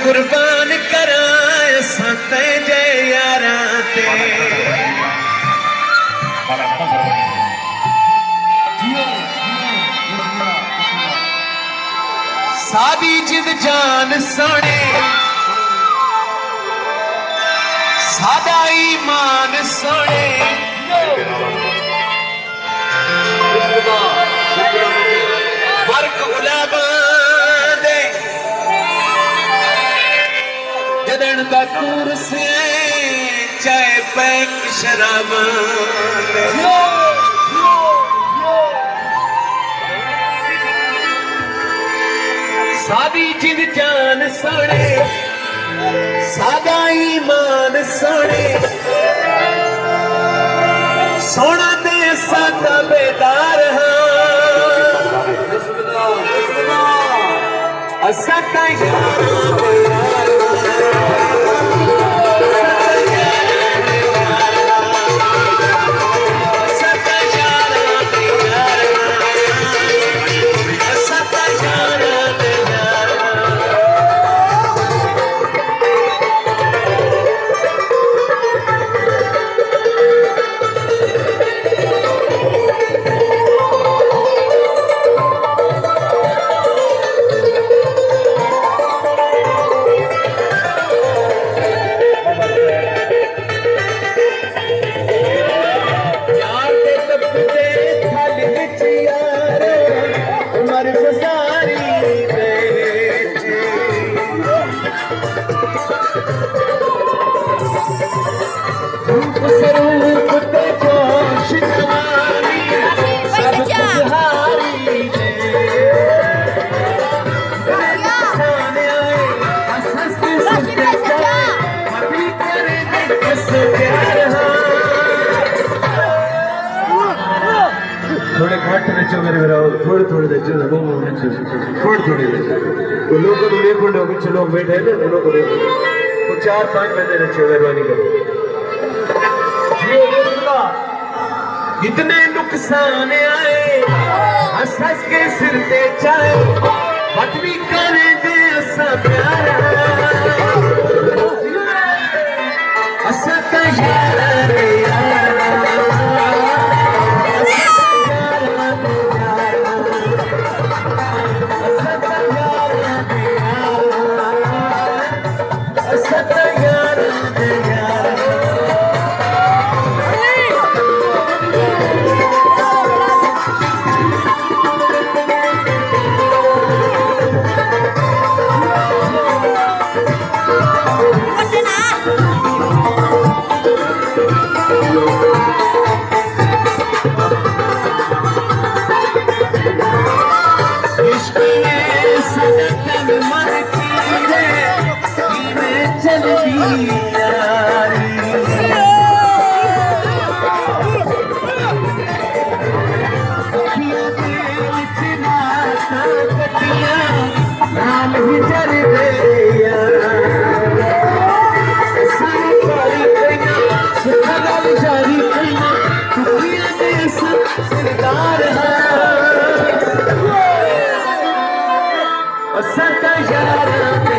कुर्बान कराए सते जे यारा ते सादी जिद जान सोने सादा ईमान सोने वर्क गुलाबा दे जदन दा कुर्सी चाय पैक शराबा सादी जिद जान सोने सादा ईमान सोने सोना ते सादा बेदार असता थोड़े घट नचो मेरे मेरा थोड़े थोड़े नचो थोड़े थोड़े तो लोग को देखो लोग पीछे लोग बैठे हैं ना लोग को देखो वो 4-5 बंदे नचो मेहरबानी करो इतने नुकसान आए हंस हंस के सिर पे चाहे मत भी करे दे ऐसा प्यार ऐसा तो यार सरदार